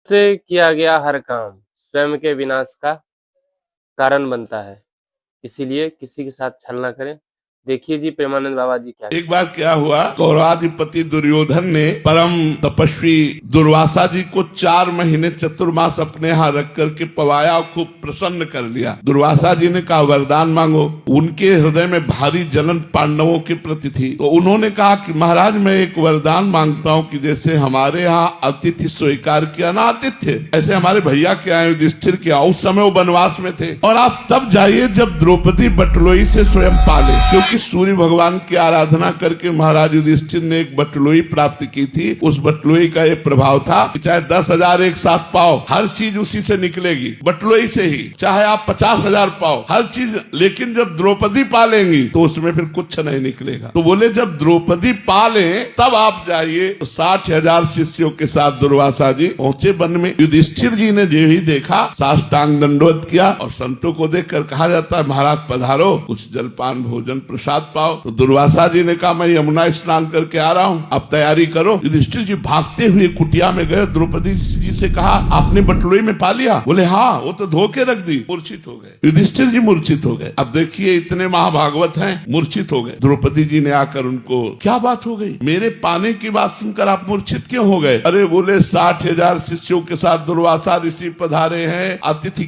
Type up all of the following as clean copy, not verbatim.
से किया गया हर काम स्वयं के विनाश का कारण बनता है, इसीलिए किसी के साथ छल ना करें। देखिए जी प्रेमानंद बाबा जी क्या एक बार क्या हुआ, कौरवाधिपति दुर्योधन ने परम तपस्वी दुर्वासा जी को 4 महीने चतुर्मास अपने यहाँ रख करके पवाया और खूब प्रसन्न कर लिया। दुर्वासा जी ने कहा वरदान मांगो। उनके हृदय में भारी जलन पांडवों के प्रति थी, तो उन्होंने कहा कि महाराज मैं एक वरदान मांगता हूँ कि जैसे हमारे यहाँ अतिथि स्वीकार किया ना आतिथ्य, ऐसे हमारे भैया के आए युधिष्ठिर के उस समय वो वनवास में थे, और आप तब जाइए जब द्रौपदी बटलोई से स्वयं पाले, क्योंकि सूर्य भगवान की आराधना करके महाराज युधिष्ठिर ने एक बटलोई प्राप्त की थी। उस बटलोई का एक प्रभाव था कि चाहे 10,000 एक साथ पाओ, हर चीज उसी से निकलेगी, बटलोई से ही। चाहे आप 50,000 पाओ, हर चीज, लेकिन जब द्रौपदी पालेंगी तो उसमें फिर कुछ नहीं निकलेगा। तो बोले जब द्रौपदी पाले तब आप जाइए। तो 60,000 शिष्यों के साथ दुर्वासा जी पहुंचे वन में। युधिष्ठिर जी ने जो ही देखा साष्टांग दंडवत किया, और संतों को देखकर कहा जाता है महाराज पधारो, कुछ जलपान भोजन प्रसाद पाओ। तो दुर्वासा जी ने कहा मैं यमुना स्नान करके आ रहा हूँ, अब तैयारी करो। युधिष्ठिर जी भागते हुए कुटिया में गए, द्रौपदी जी से कहा आपने बटलोई में पा लिया? बोले हाँ, वो तो धो के रख दी। मूर्छित हो गए, युधिष्ठिर जी मूर्छित हो गए। अब देखिए इतने महाभागवत हैं, मूर्छित हो गए। द्रौपदी जी ने आकर उनको क्या बात हो गई, मेरे पाने की बात सुनकर आप मूर्छित क्यों हो गए? अरे बोले 60,000 शिष्यों के साथ दुर्वासा ऋषि पधारे हैं, आतिथ्य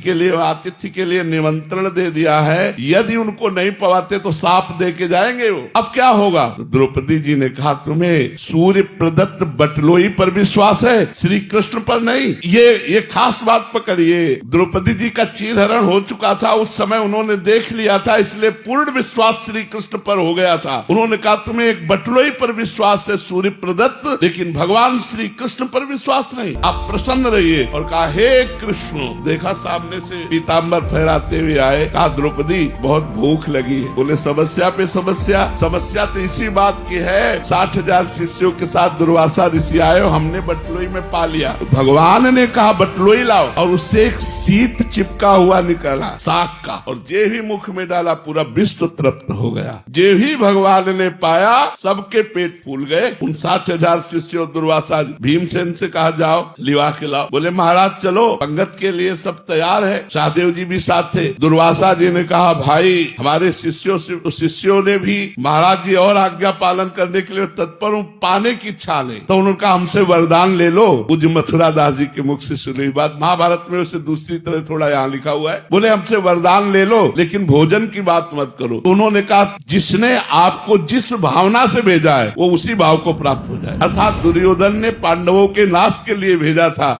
के लिए निमंत्रण दे दिया है, यदि उनको नहीं पवाते तो साप दे के जाएंगे वो। अब क्या होगा? तो द्रौपदी जी ने कहा तुम्हें सूर्य प्रदत्त बटलोई पर विश्वास है, श्री कृष्ण पर नहीं। ये खास बात पकड़िए। द्रौपदी जी का चीरहरण हो चुका था, उस समय उन्होंने देख लिया था, इसलिए पूर्ण विश्वास श्री कृष्ण पर हो गया था। उन्होंने कहा तुम्हें एक बटलोई पर विश्वास है सूर्य प्रदत्त, लेकिन भगवान श्री कृष्ण पर विश्वास नहीं। आप प्रसन्न रहिए। और कहा हे कृष्ण। देखा सामने से पीताम्बर फहराते हुए आए। कहा द्रौपदी बहुत भूख लगी है। बोले समस्या पे समस्या तो इसी बात की है, 60,000 शिष्यों के साथ दुर्वासा ऋषि आए, हमने बटलोई में पा लिया। तो भगवान ने कहा बटलोई लाओ, और उससे एक शीत चिपका हुआ निकला साग का, और जे ही मुख में डाला पूरा विश्व तृप्त हो गया। जे ही भगवान ने पाया सबके पेट फूल गए। उन 60,000 शिष्यों दुर्वासा भीमसेन से कहा जाओ लिवा के लाओ। बोले महाराज चलो, पंगत के लिए सब तैयार है। सहदेव जी भी साथ थे। दुर्वासा जी ने कहा भाई हमारे शिष्यों ने भी महाराज जी और आज्ञा पालन करने के लिए तत्पर हूँ, पाने की इच्छा नहीं। तो उन्होंने कहा हमसे वरदान ले लो। पूज्य मथुरा दास जी के मुख से सुनी बात, महाभारत में उसे दूसरी तरह थोड़ा यहाँ लिखा हुआ है। बोले हमसे वरदान ले लो, लेकिन भोजन की बात मत करो। तो उन्होंने कहा जिसने आपको जिस भावना से भेजा है वो उसी भाव को प्राप्त हो जाए। अर्थात दुर्योधन ने पांडवों के नाश के लिए भेजा था।